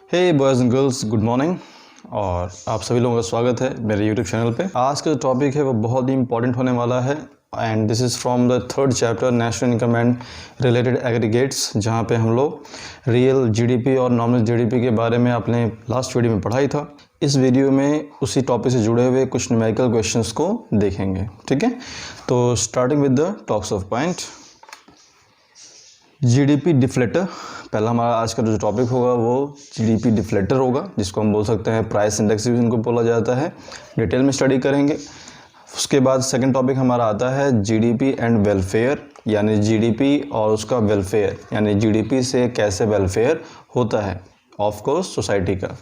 Hey boys and girls, good morning. और आप सभी लोगों का स्वागत है मेरे यूट्यूब चैनल पे। आज का जो टॉपिक है वो बहुत ही इंपॉर्टेंट होने वाला है and this is from the third chapter national income and related aggregates, जहाँ पे हम लोग रियल जीडीपी और नॉमिनल जीडीपी के बारे में अपने लास्ट वीडियो में पढ़ाई था। इस वीडियो में उसी टॉपिक से जुड़े हुए कुछ न्यूमेरिकल क्वेश्चंस को देखेंगे, ठीक है। तो starting with the talks of point, GDP deflator. पहला हमारा आज का जो टॉपिक होगा वो जीडीपी डिफ्लेटर होगा, जिसको हम बोल सकते हैं प्राइस इंडेक्स भी इनको बोला जाता है। डिटेल में स्टडी करेंगे। उसके बाद सेकंड टॉपिक हमारा आता है जीडीपी एंड वेलफेयर, यानी जीडीपी और उसका वेलफेयर, यानी जीडीपी से कैसे वेलफेयर होता है ऑफ कोर्स सोसाइटी का।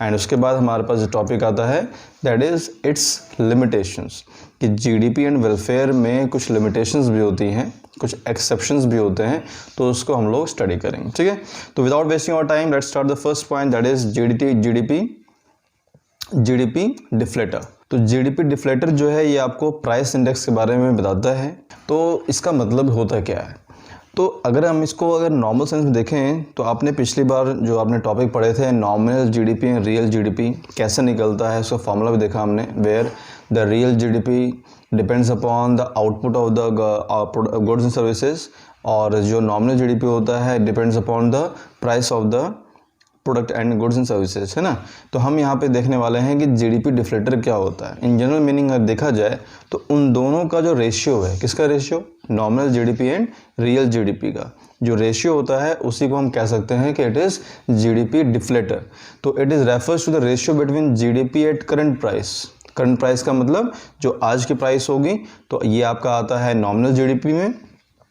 एंड उसके बाद हमारे पास जो टॉपिक आता है दैट इज़ इट्स लिमिटेशंस, कि जीडीपी एंड वेलफेयर में कुछ लिमिटेशंस भी होती हैं, कुछ एक्सेप्शंस भी होते हैं, तो उसको हम लोग स्टडी करेंगे, ठीक है। तो without wasting our time let's start the first point that is GDP deflator. तो जीडीपी डिफ्लेटर जो है ये आपको प्राइस इंडेक्स के बारे में बताता है। तो इसका मतलब होता क्या है? तो अगर हम इसको नॉर्मल सेंस में देखें तो आपने पिछली बार जो आपने टॉपिक पढ़े थे nominal GDP and real GDP कैसे निकलता है, उसका फॉर्मूला भी देखा हमने, where the real GDP depends upon the output of the goods and services, और जो नॉमिनल जीडीपी होता है depends upon the price of the product and goods and services, है ना। तो हम यहाँ पे देखने वाले हैं कि जीडीपी डिफ्लेटर क्या होता है। इन जनरल मीनिंग अगर देखा जाए तो उन दोनों का जो रेशियो है, किसका ratio? Nominal GDP and real GDP का जो रेशियो होता है उसी को हम कह सकते हैं कि इट इज़ जीडीपी डिफ्लेटर। तो it is refers to the ratio between GDP at current price. Current price का मतलब जो आज की प्राइस होगी, तो ये आपका आता है नॉमिनल जीडीपी में,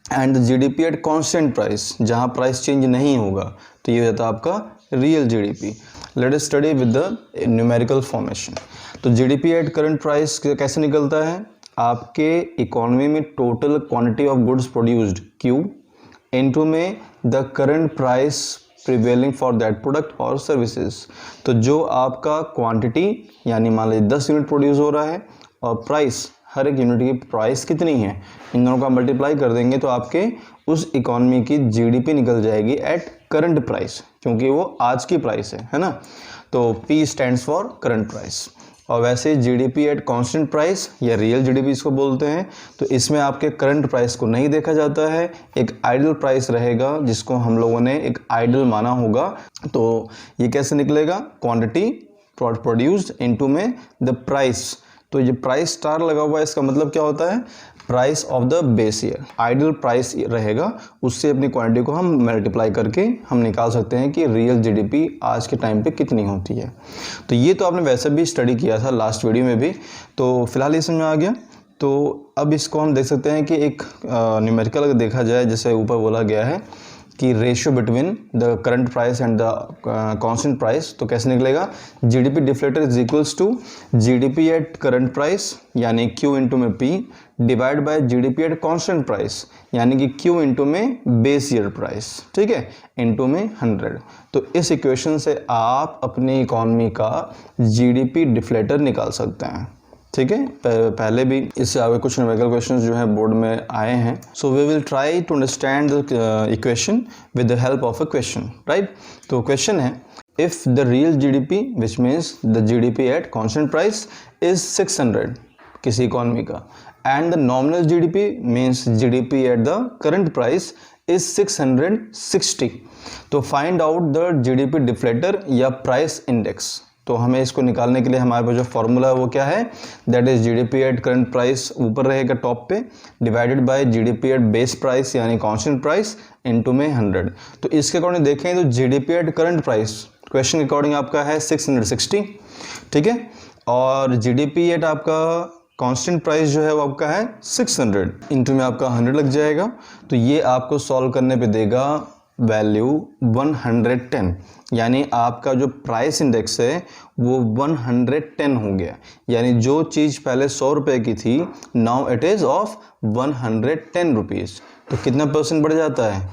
and GDP at constant price, जहां प्राइस चेंज नहीं होगा, तो ये हो जाता है आपका real GDP. Let us study with the numerical formation. तो जीडीपी एट करंट प्राइस कैसे निकलता है? आपके इकोनॉमी में total quantity of goods produced Q into में the current price prevailing for that product और सर्विसेज। तो जो आपका क्वांटिटी, यानी मान लीजिए 10 यूनिट प्रोड्यूस हो रहा है, और प्राइस, हर एक यूनिट की प्राइस कितनी है, इन दोनों का मल्टीप्लाई कर देंगे तो आपके उस इकोनॉमी की जीडीपी निकल जाएगी एट करंट प्राइस, क्योंकि वो आज की प्राइस है ना। तो P stands for current price. और वैसे जीडीपी एट कांस्टेंट प्राइस या रियल जीडीपी इसको बोलते हैं। तो इसमें आपके करंट प्राइस को नहीं देखा जाता है, एक आइडल प्राइस रहेगा जिसको हम लोगों ने एक आइडल माना होगा। तो ये कैसे निकलेगा? क्वांटिटी प्रोड्यूस्ड इनटू में द प्राइस। तो ये प्राइस स्टार लगा हुआ है, इसका मतलब क्या होता है? Price of the base year. Ideal price रहेगा, उससे अपनी क्वांटिटी को हम मल्टीप्लाई करके हम निकाल सकते हैं कि रियल जीडीपी आज के टाइम पे कितनी होती है। तो ये तो आपने वैसे भी स्टडी किया था लास्ट वीडियो में भी, तो फिलहाल ये समझ में आ गया। तो अब इसको हम देख सकते हैं कि एक न्यूमेरिकल अगर देखा जाए, जैसे ऊपर बोला गया है कि ratio between the current price and the constant price, तो कैसे निकलेगा? GDP deflator is equals to GDP at current price, यानी Q इंटू में P, divide by GDP at constant price, यानी कि Q इंटू में बेस ईयर प्राइस, ठीक है, इंटू में 100। तो इस इक्वेशन से आप अपनी इकोनॉमी का जीडीपी डिफ्लेटर निकाल सकते हैं, ठीक है। पहले भी इससे आगे कुछ न्यूमेरिकल क्वेश्चंस जो है बोर्ड में आए हैं। So we will try to understand the equation with the help of a question, right. तो क्वेश्चन है, if the real GDP which means the GDP at constant price is 600 किसी economy का, and the nominal GDP means GDP at the current price is 660, तो find out the GDP deflator या price index. तो हमें इसको निकालने के लिए हमारे पास जो फॉर्मूला है वो क्या है? That is GDP at current price ऊपर रहेगा टॉप पे, divided by GDP eight base price यानी कांस्टेंट प्राइस इनटू में 100। तो इसके अकॉर्डिंग देखें तो GDP at current price question के अकॉर्डिंग आपका है 660, ठीक है, और जीडीपी एट आपका कांस्टेंट प्राइस जो है वो आपका है 600, इनटू में आपका 100 लग जाएगा। तो ये आपको सॉल्व करने पे देगा वैल्यू 110, यानी आपका जो प्राइस इंडेक्स है वो 110 हो गया, यानी जो चीज़ पहले 100 रुपये की थी now it is of 110 rupees. तो कितना परसेंट बढ़ जाता है?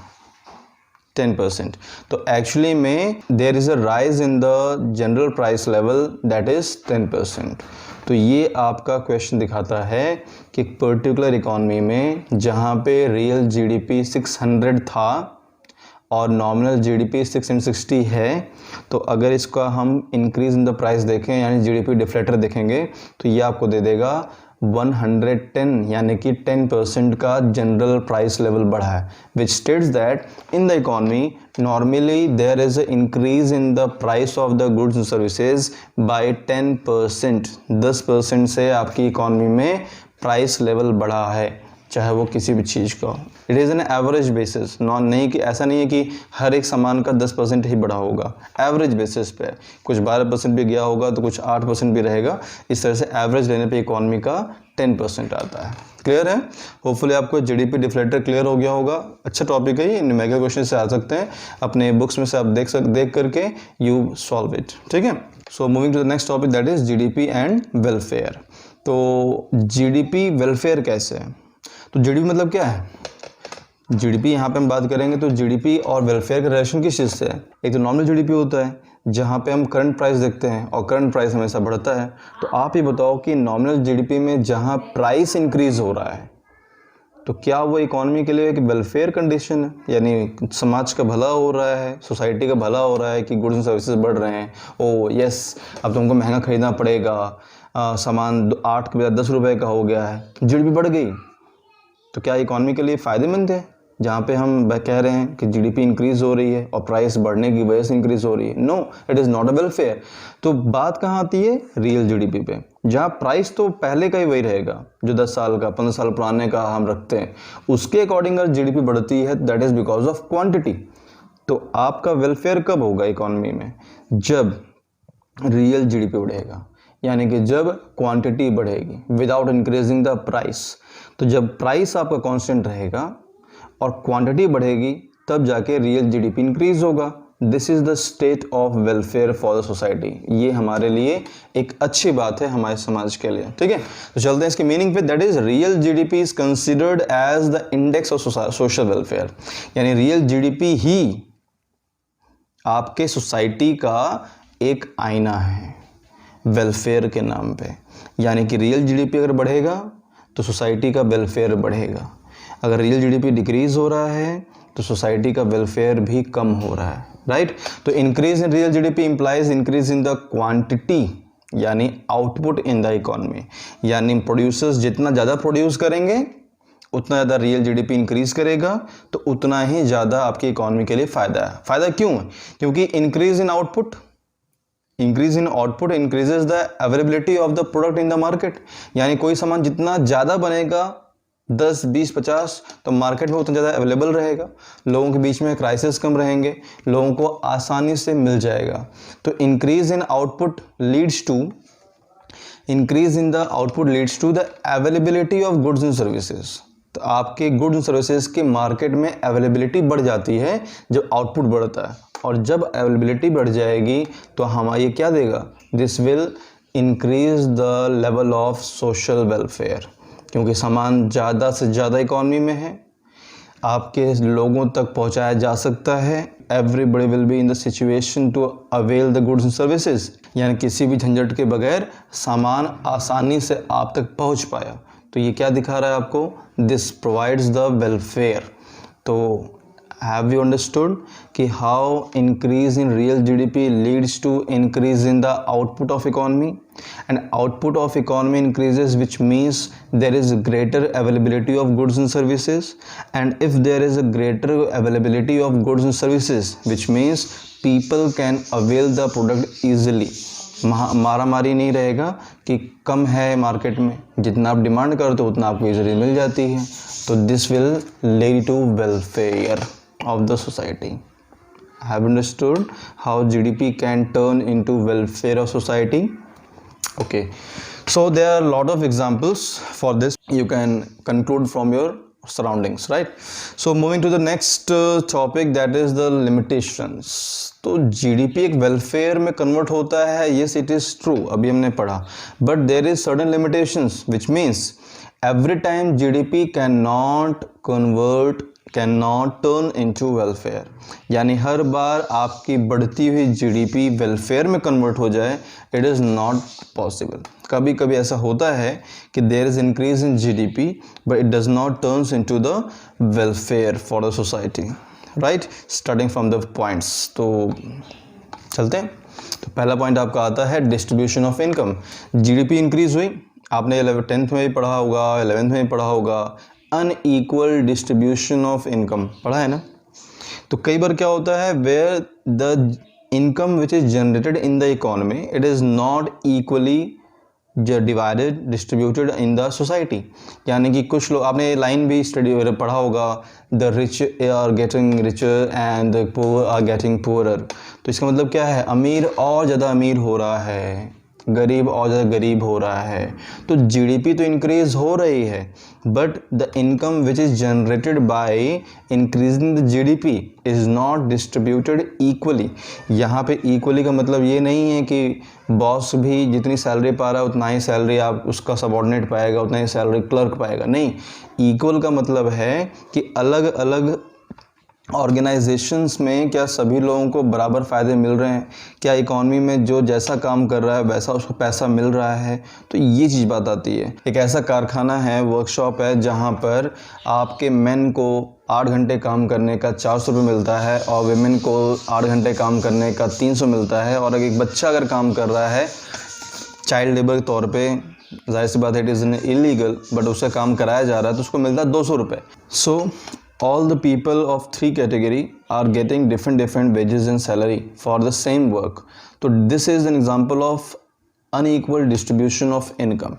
10%। तो एक्चुअली में there is a rise in the general price level that is 10%। तो ये आपका क्वेश्चन दिखाता है कि पर्टिकुलर इकॉनमी में जहाँ पे रियल जीडीपी 600 था और नॉमिनल जीडीपी 660 है, तो अगर इसका हम इंक्रीज इन द प्राइस देखें यानी जीडीपी डिफ्लेटर देखेंगे तो ये आपको दे देगा 110 यानी कि 10% का जनरल प्राइस लेवल बढ़ा है, which states that in the economy normally there is a increase in the price of the goods and services by 10%। 10% से आपकी इकोनॉमी में प्राइस लेवल बढ़ा है, चाहे वो किसी भी चीज़ का। It is an average basis, non नहीं कि ऐसा नहीं है कि हर एक सामान का 10% ही बढ़ा होगा, एवरेज बेसिस पे कुछ 12% भी गया होगा तो कुछ 8% भी रहेगा। इस तरह से एवरेज लेने पे इकोनॉमी का 10% आता है। क्लियर है? होपफुली आपको जीडीपी डिफ्लेटर क्लियर हो गया होगा। अच्छा टॉपिक है ये, मेगा क्वेश्चन से आ सकते हैं, अपने बुक्स में से आप देख करके यू सॉल्व इट। ठीक है, so moving to the next topic that is GDP and welfare. तो जीडीपी वेलफेयर कैसे है? तो जीडीपी मतलब क्या है? जीडीपी यहाँ पे हम बात करेंगे तो जीडीपी और वेलफेयर का रिलेशन किस चीज़ से है? एक तो नॉमिनल जीडीपी होता है जहाँ पे हम करंट प्राइस देखते हैं और करंट प्राइस हमेशा बढ़ता है। तो आप ही बताओ कि नॉमिनल जीडीपी में जहाँ प्राइस इंक्रीज हो रहा है तो क्या वो इकोनॉमी के लिए एक वेलफेयर कंडीशन है, यानी समाज का भला हो रहा है, सोसाइटी का भला हो रहा है कि गुड्स एंड सर्विसेज बढ़ रहे हैं। ओ यस, अब तुमको महंगा खरीदना पड़ेगा, सामान 8 के बजाय 10 रुपये का हो गया है, जीडीपी बढ़ गई, तो क्या इकोनॉमी के लिए फ़ायदेमंद है? जहाँ पे हम कह रहे हैं कि जीडीपी इंक्रीज़ हो रही है और प्राइस बढ़ने की वजह से इंक्रीज़ हो रही है। No, it is not a welfare. तो बात कहाँ आती है? रियल जीडीपी पे, जहाँ प्राइस तो पहले का ही वही रहेगा जो 10 साल का 15 साल पुराने का हम रखते हैं, उसके अकॉर्डिंग अगर जीडीपी बढ़ती है that is because of quantity. तो आपका वेलफेयर कब होगा इकोनॉमी में? जब रियल जीडीपी बढ़ेगा, यानी कि जब क्वांटिटी बढ़ेगी विदाउट इंक्रीजिंग द प्राइस। तो जब प्राइस आपका कांस्टेंट रहेगा और क्वांटिटी बढ़ेगी तब जाके रियल जीडीपी इंक्रीज होगा। This is the state of welfare for the society. ये हमारे लिए एक अच्छी बात है हमारे समाज के लिए। ठीक है, तो चलते हैं इसके मीनिंग पे। That is real GDP is considered as the index of social welfare, यानी रियल जीडीपी ही आपके सोसाइटी का एक आईना है वेलफेयर के नाम पे। यानी कि रियल जीडीपी अगर बढ़ेगा तो सोसाइटी का वेलफेयर बढ़ेगा, अगर रियल जीडीपी डिक्रीज हो रहा है तो सोसाइटी का वेलफेयर भी कम हो रहा है। राइट, तो increase in real GDP implies increase in the quantity यानी आउटपुट इन द इकोनॉमी, यानी प्रोड्यूसर्स जितना ज़्यादा प्रोड्यूस करेंगे उतना ज़्यादा रियल जीडीपी इंक्रीज करेगा, तो उतना ही ज़्यादा आपकी इकोनॉमी के लिए फ़ायदा है। फ़ायदा क्यों है? क्योंकि increase in output increases the availability of the product in the market, यानी कोई सामान जितना ज़्यादा बनेगा 10, 20, 50 तो मार्केट में उतना ज़्यादा अवेलेबल रहेगा, लोगों के बीच में क्राइसिस कम रहेंगे, लोगों को आसानी से मिल जाएगा। तो increase in output leads to the availability of goods and services. तो आपके गुड्स एंड सर्विसेज के मार्केट में अवेलेबिलिटी बढ़ जाती है जब आउटपुट बढ़ता है, और जब अवेलेबिलिटी बढ़ जाएगी तो हमारा ये क्या देगा? This will increase the level of social welfare, क्योंकि सामान ज़्यादा से ज़्यादा इकोनॉमी में है, आपके लोगों तक पहुंचाया जा सकता है। Everybody will be in the situation to avail the goods and services, यानी किसी भी झंझट के बगैर सामान आसानी से आप तक पहुंच पाया। तो ये क्या दिखा रहा है आपको? This provides the welfare. तो have you understood कि how increase in real GDP leads to increase in the output of economy, and output of economy increases, which means there is greater availability of goods and services, and if there is a greater availability of goods and services, which means people can avail the product easily। मारा मारी नहीं रहेगा कि कम है market में, जितना आप demand करते हो उतना आपको इजीली मिल जाती है। तो this will lead to welfare of the society. Have you understood how GDP can turn into welfare of society? Okay, so there are a lot of examples for this. You can conclude from your surroundings, right? So moving to the next topic, that is the limitations. तो GDP एक welfare में convert होता है, yes it is true, अभी हमने पढ़ा, but there is certain limitations, which means every time GDP cannot turn into welfare, यानी हर बार आपकी बढ़ती हुई जीडीपी वेलफेयर में कन्वर्ट हो जाए, इट इज़ नॉट पॉसिबल। कभी कभी ऐसा होता है कि there is increase in GDP but it does not turns into the welfare for the society. Right, starting from the points. तो चलते हैं। तो पहला पॉइंट आपका आता है distribution of income. GDP increase हुई, आपने 10th में भी पढ़ा होगा, 11th में भी पढ़ा होगा, अनईक्वल डिस्ट्रीब्यूशन ऑफ इनकम पढ़ा है ना। तो कई बार क्या होता है, where the income which is generated in the economy it is not equally divided distributed in the society. यानी कि कुछ लोग, आपने लाइन भी स्टडी पढ़ा होगा, the rich are getting richer and the poor are getting poorer. तो इसका मतलब क्या है, अमीर और ज़्यादा अमीर हो रहा है, गरीब और ज़्यादा गरीब हो रहा है। तो जीडीपी तो इंक्रीज हो रही है, but the income which is generated by increasing the GDP is not distributed equally. यहाँ पे इक्वली का मतलब ये नहीं है कि बॉस भी जितनी सैलरी पा रहा है उतना ही सैलरी आप उसका सबॉर्डिनेट पाएगा, उतना ही सैलरी क्लर्क पाएगा, नहीं। इक्वल का मतलब है कि अलग अलग ऑर्गेनाइजेशंस में क्या सभी लोगों को बराबर फ़ायदे मिल रहे हैं, क्या इकॉनमी में जो जैसा काम कर रहा है वैसा उसको पैसा मिल रहा है। तो ये चीज़ बात आती है। एक ऐसा कारखाना है, वर्कशॉप है, जहाँ पर आपके मेन को 8 घंटे काम करने का 400 रुपये मिलता है और विमेन को 8 घंटे काम करने का 300 मिलता है। और एक बच्चा अगर काम कर रहा है चाइल्ड लेबर के तौर पे, जाहिर सी बात है इट इज़ इलीगल, बट उससे काम कराया जा रहा है तो उसको मिलता है 200 रुपये। सो all the people of 3 category are getting different wages and salary for the same work. तो this is an example of unequal distribution of income.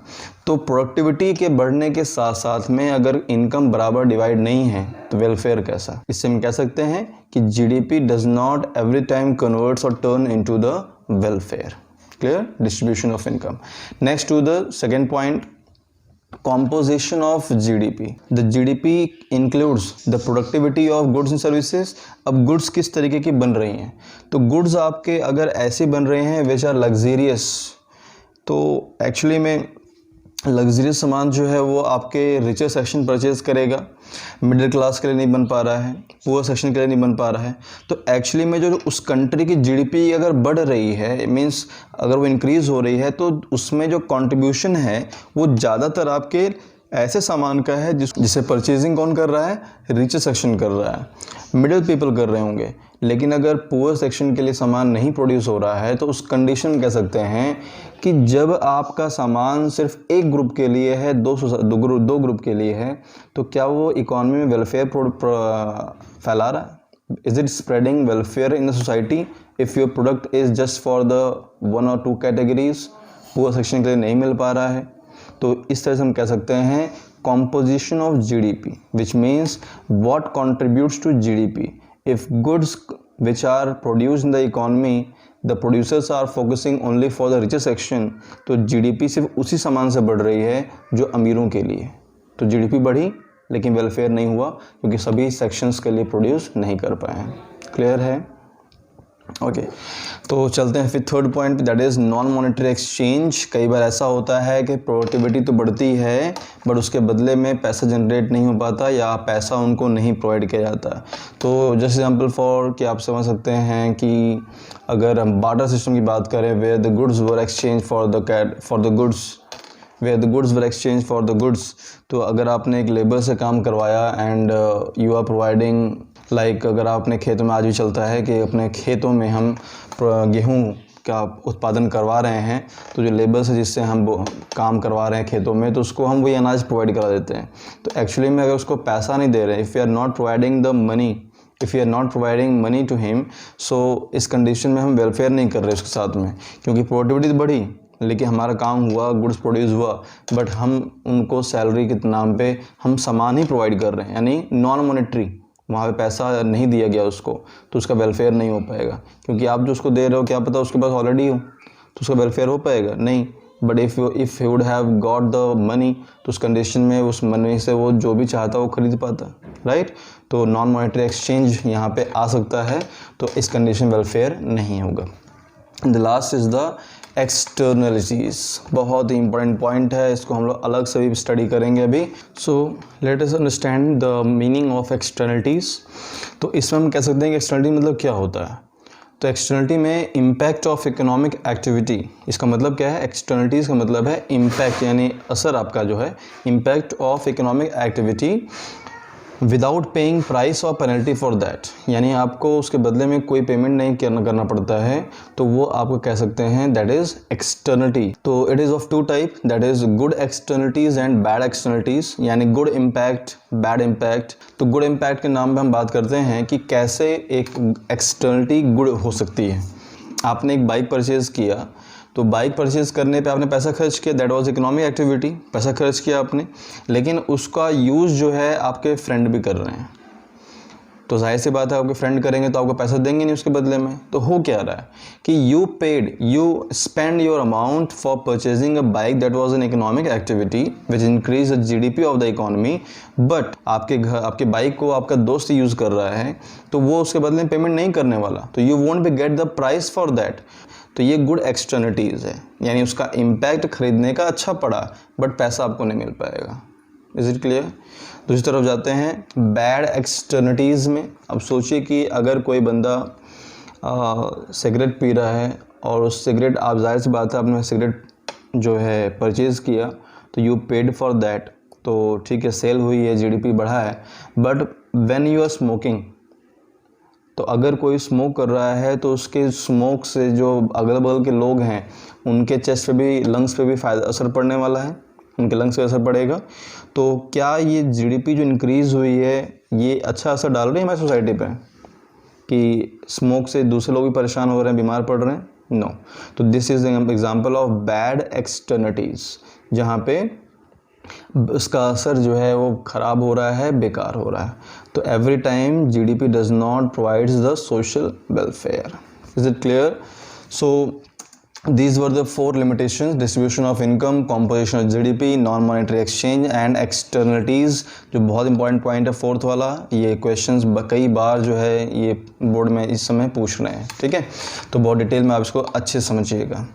तो प्रोडक्टिविटी के बढ़ने के साथ साथ में अगर इनकम बराबर डिवाइड नहीं है तो वेलफेयर कैसा। इससे हम कह सकते हैं कि GDP does not every time converts और turn into the welfare. Clear, distribution of income. Next to the second point, composition of GDP. The GDP includes the productivity of goods and services. अब goods किस तरीके की बन रही हैं, तो goods आपके अगर ऐसे बन रहे हैं which are luxurious, तो एक्चुअली में लग्जरियस सामान जो है वो आपके रिचर सेक्शन परचेज़ करेगा, मिडिल क्लास के लिए नहीं बन पा रहा है, पुअर सेक्शन के लिए नहीं बन पा रहा है। तो एक्चुअली में जो उस कंट्री की जीडीपी अगर बढ़ रही है, मींस अगर वो इंक्रीज़ हो रही है, तो उसमें जो कंट्रीब्यूशन है वो ज़्यादातर आपके ऐसे सामान का है जिसे परचेजिंग कौन कर रहा है, रिचर सेक्शन कर रहा है, मिडिल पीपल कर रहे होंगे। लेकिन अगर पुअर सेक्शन के लिए सामान नहीं प्रोड्यूस हो रहा है तो उस कंडीशन में कह सकते हैं कि जब आपका सामान सिर्फ एक ग्रुप के लिए है, दो ग्रुप के लिए है, तो क्या वो इकॉनमी में वेलफेयर फैला रहा है? Is it spreading welfare in the society if your product is just for the 1 or 2 categories, poor section के लिए नहीं मिल पा रहा है। तो इस तरह से हम कह सकते हैं composition of GDP, which means what contributes to GDP. If goods which are produced in the economy, the producers are focusing only for the richer section, तो GDP सिर्फ उसी सामान से बढ़ रही है जो अमीरों के लिए। तो GDP बढ़ी लेकिन वेलफेयर नहीं हुआ क्योंकि सभी सेक्शंस के लिए प्रोड्यूस नहीं कर पाए। क्लियर है? ओके, तो चलते हैं फिर third point, that is non monetary exchange. कई बार ऐसा होता है कि प्रोडक्टिविटी तो बढ़ती है बट उसके बदले में पैसा जनरेट नहीं हो पाता या पैसा उनको नहीं प्रोवाइड किया जाता। तो जस्ट एग्जांपल फॉर कि आप समझ सकते हैं कि अगर हम बार्टर सिस्टम की बात करें, where the goods were exchange for the goods, तो अगर आपने एक लेबर से काम करवाया and you are providing, like अगर आपने खेतों में आज भी चलता है कि अपने खेतों में हम गेहूं का उत्पादन करवा रहे हैं, तो जो लेबर से जिससे हम काम करवा रहे हैं खेतों में, तो उसको हम वही अनाज प्रोवाइड करा देते हैं। तो एक्चुअली में अगर उसको पैसा नहीं दे रहे हैं, if you are not providing money to him, so इस कंडीशन में हम वेलफेयर नहीं कर रहे उसके साथ में, क्योंकि प्रोडक्टिविटी बढ़ी लेकिन हमारा काम हुआ, गुड्स प्रोड्यूस हुआ, बट हम उनको सैलरी के नाम पे हम सामान ही प्रोवाइड कर रहे हैं, यानी नॉन मॉनेटरी, वहाँ पे पैसा नहीं दिया गया उसको, तो उसका वेलफेयर नहीं हो पाएगा। क्योंकि आप जो उसको दे रहे हो क्या पता उसके पास ऑलरेडी हो, तो उसका वेलफेयर हो पाएगा नहीं। But if you would have got the money, तो उस कंडीशन में उस मनी से वो जो भी चाहता वो खरीद पाता, राइट। तो नॉन मॉनेटरी एक्सचेंज यहाँ पे आ सकता है, तो इस कंडीशन वेलफेयर नहीं होगा। The last is the externalities, बहुत ही इंपॉर्टेंट पॉइंट है, इसको हम लोग अलग से भी स्टडी करेंगे अभी। So let us understand the meaning of externalities. तो इसमें हम कह सकते हैं कि एक्सटर्नलिटी मतलब क्या होता है। तो एक्सटर्नलिटी में इम्पैक्ट ऑफ इकोनॉमिक एक्टिविटी, इसका मतलब क्या है, एक्सटर्नलिटीज़ का मतलब है इम्पैक्ट, यानी असर आपका जो है, impact of economic activity without paying price और पेनल्टी फॉर दैट, यानी आपको उसके बदले में कोई पेमेंट नहीं करना पड़ता है, तो वो आपको कह सकते हैं दैट इज़ एक्सटर्निटी। तो it is of two type, that is good externalities and bad externalities, यानी गुड इम्पैक्ट, बैड इम्पैक्ट। तो गुड इम्पैक्ट के नाम पे हम बात करते हैं कि कैसे एक एक्सटर्निटी गुड हो सकती है। आपने एक बाइक परचेज़ किया, तो बाइक परचेज़ करने पे आपने पैसा खर्च किया, दैट वाज इकोनॉमिक एक्टिविटी, पैसा खर्च किया आपने, लेकिन उसका यूज़ जो है आपके फ्रेंड भी कर रहे हैं, तो जाहिर सी बात है आपके फ्रेंड करेंगे तो आपको पैसा देंगे नहीं उसके बदले में। तो हो क्या रहा है कि you spend your amount for purchasing a bike that was an economic activity which increase the GDP of the economy, but आपके बाइक को आपका दोस्त यूज़ कर रहा है, तो वो उसके बदले में पेमेंट नहीं करने वाला, तो you won't be get the price for that. तो ये गुड एक्सटर्निटीज़ है, यानी उसका इम्पैक्ट खरीदने का अच्छा पड़ा, बट पैसा आपको नहीं मिल पाएगा। Is it clear? दूसरी तरफ जाते हैं बैड एक्सटर्निटीज़ में। अब सोचिए कि अगर कोई बंदा सिगरेट पी रहा है, और उस सिगरेट, आप जाहिर सी बात है आपने सिगरेट जो है परचेज़ किया, तो यू पेड फॉर दैट, तो ठीक है सेल हुई है, जीडीपी बढ़ा है, but when you are smoking, तो अगर कोई स्मोक कर रहा है तो उसके स्मोक से जो अगल बगल के लोग हैं उनके चेस्ट पे भी, लंग्स पे भी असर पड़ने वाला है, उनके लंग्स पे असर पड़ेगा। तो क्या ये जीडीपी जो इंक्रीज़ हुई है ये अच्छा असर डाल रही है हमारी सोसाइटी पे कि स्मोक से दूसरे लोग भी परेशान हो रहे हैं, बीमार पड़ रहे हैं? नो। तो this is an example of bad externalities, जहाँ पे उसका असर जो है वो ख़राब हो रहा है, बेकार हो रहा है। तो every time GDP does not provides the social welfare. Is it clear? So these were the 4 limitations: distribution of income, composition of GDP, non monetary exchange and externalities। जो बहुत इंपॉर्टेंट पॉइंट है फोर्थ वाला, ये questions कई बार जो है ये board में इस समय पूछ रहे हैं, ठीक है? तो बहुत डिटेल में आप इसको अच्छे समझिएगा।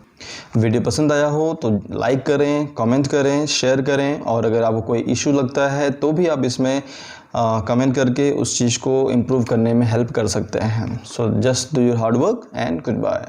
वीडियो पसंद आया हो तो लाइक करें, कमेंट करें, शेयर करें, और अगर आपको कोई इशू लगता है तो भी आप इसमें कमेंट करके उस चीज़ को इम्प्रूव करने में हेल्प कर सकते हैं। So just do your hard work and good bye.